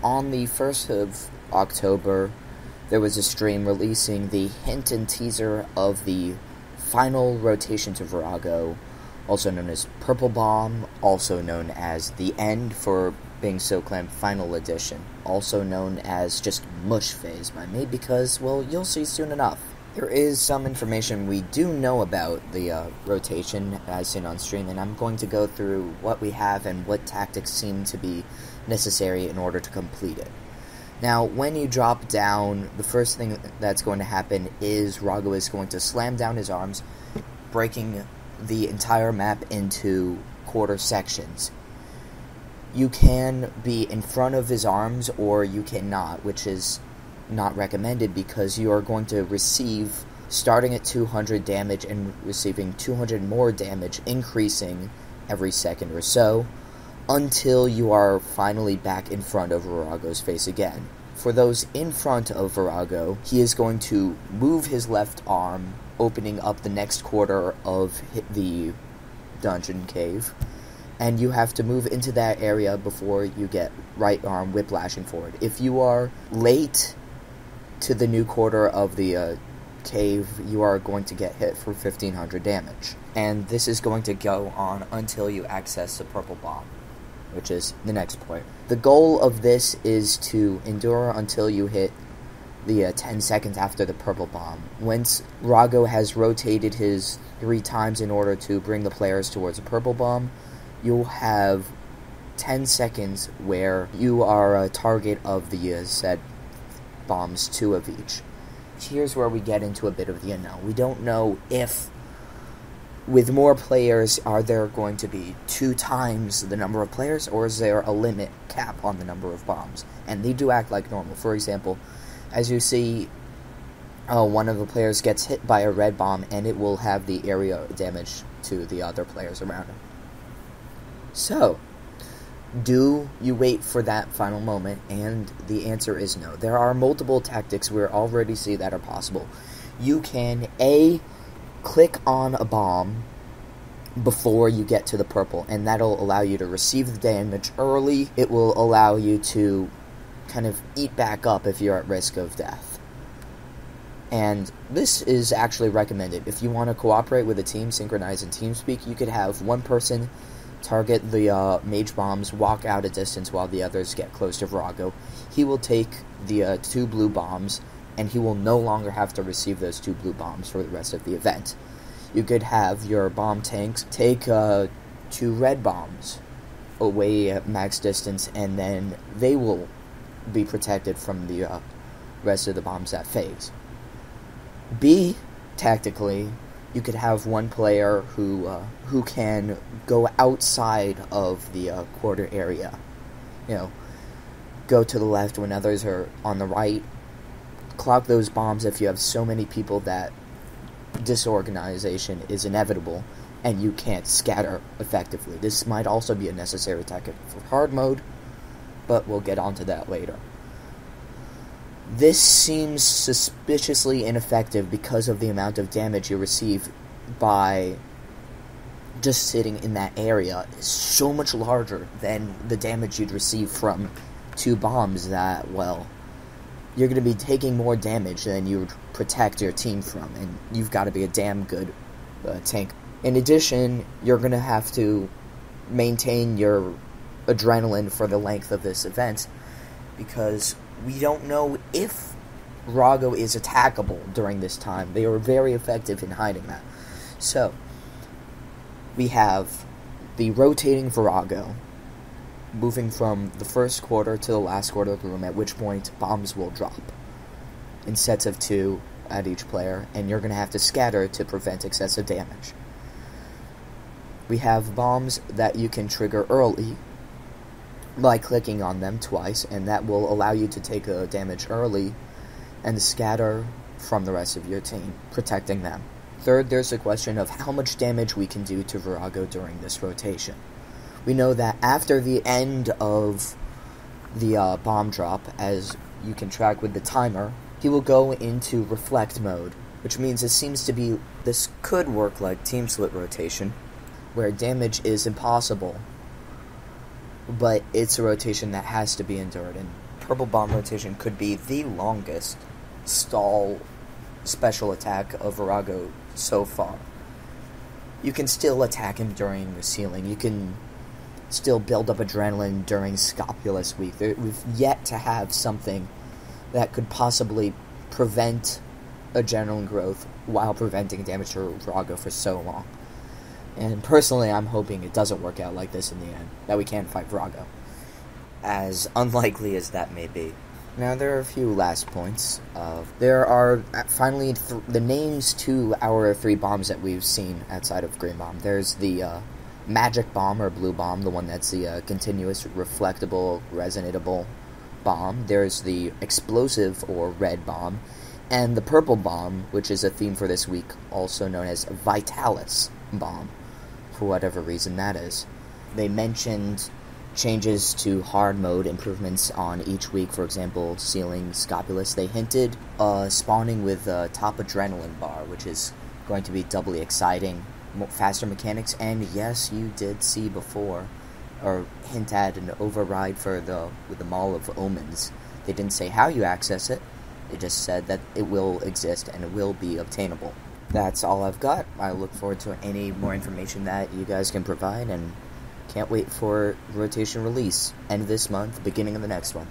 on the 1st of October, there was a stream releasing the hint and teaser of the final rotation to Virago, also known as Purple Bomb, also known as The End for being SoClam Final Edition, also known as just Mush Phase by me because, well, you'll see soon enough. There is some information we do know about the rotation as seen on stream, and I'm going to go through what we have and what tactics seem to be necessary in order to complete it. Now, when you drop down, the first thing that's going to happen is Rago is going to slam down his arms, breaking the entire map into quarter sections. You can be in front of his arms or you cannot, which is not recommended because you are going to receive, starting at 200 damage and receiving 200 more damage, increasing every second or so, until you are finally back in front of Virago's face again. For those in front of Virago, he is going to move his left arm, opening up the next quarter of the dungeon cave, and you have to move into that area before you get right arm whiplashing forward. If you are late to the new quarter of the cave, you are going to get hit for 1500 damage. And this is going to go on until you access the Purple Bomb, which is the next point. The goal of this is to endure until you hit the 10 seconds after the Purple Bomb. Once Rago has rotated his 3 times in order to bring the players towards the Purple Bomb, you'll have 10 seconds where you are a target of the said bombs, 2 of each. Here's where we get into a bit of the unknown. We don't know if with more players, are there going to be 2 times the number of players, or is there a limit cap on the number of bombs? And they do act like normal. For example, as you see, one of the players gets hit by a red bomb, and it will have the area damage to the other players around him. So, do you wait for that final moment? And the answer is no. There are multiple tactics we already see that are possible. You can, A, click on a bomb before you get to the purple, and that'll allow you to receive the damage early. It will allow you to kind of eat back up if you're at risk of death. And this is actually recommended. If you want to cooperate with a team, synchronize in TeamSpeak, you could have one person target the mage bombs, walk out a distance while the others get close to Virago. He will take the 2 blue bombs, and he will no longer have to receive those 2 blue bombs for the rest of the event. You could have your bomb tanks take 2 red bombs away at max distance, and then they will be protected from the rest of the bombs that phase. B, tactically, you could have one player who can go outside of the quarter area. You know, go to the left when others are on the right. Clock those bombs if you have so many people that disorganization is inevitable and you can't scatter effectively. This might also be a necessary tactic for hard mode, but we'll get onto that later. This seems suspiciously ineffective because of the amount of damage you receive by just sitting in that area is so much larger than the damage you'd receive from 2 bombs that, well, you're going to be taking more damage than you would protect your team from, and you've got to be a damn good tank. In addition, you're going to have to maintain your adrenaline for the length of this event, because we don't know if Rago is attackable during this time. They are very effective in hiding that. So, we have the rotating Virago, moving from the first quarter to the last quarter of the room, at which point bombs will drop in sets of 2 at each player, and you're going to have to scatter to prevent excessive damage. We have bombs that you can trigger early by clicking on them twice, and that will allow you to take a damage early and scatter from the rest of your team, protecting them. Third, there's the question of how much damage we can do to Virago during this rotation. We know that after the end of the bomb drop, as you can track with the timer, he will go into reflect mode, which means it seems to be, this could work like team split rotation, where damage is impossible, but it's a rotation that has to be endured, and Purple Bomb rotation could be the longest stall special attack of Virago so far. You can still attack him during the ceiling. You can still build up adrenaline during Scopulus Week. We've yet to have something that could possibly prevent adrenaline growth while preventing damage to Virago for so long. And personally, I'm hoping it doesn't work out like this in the end, that we can't fight Virago, as unlikely as that may be. Now, there are a few last points. There are finally the names to our 3 bombs that we've seen outside of Green Bomb. There's the Magic Bomb, or Blue Bomb, the one that's the continuous, reflectable, resonatable bomb. There's the Explosive, or Red Bomb, and the Purple Bomb, which is a theme for this week, also known as Vitalis Bomb, for whatever reason that is. They mentioned changes to hard mode improvements on each week, for example, Ceiling, Scopulus. They hinted spawning with top adrenaline bar, which is going to be doubly exciting, faster mechanics, and yes, you did see before, or hint at an override with the Maul of Omens. They didn't say how you access it, they just said that it will exist and it will be obtainable. That's all I've got. I look forward to any more information that you guys can provide, and can't wait for rotation release, end of this month, beginning of the next one.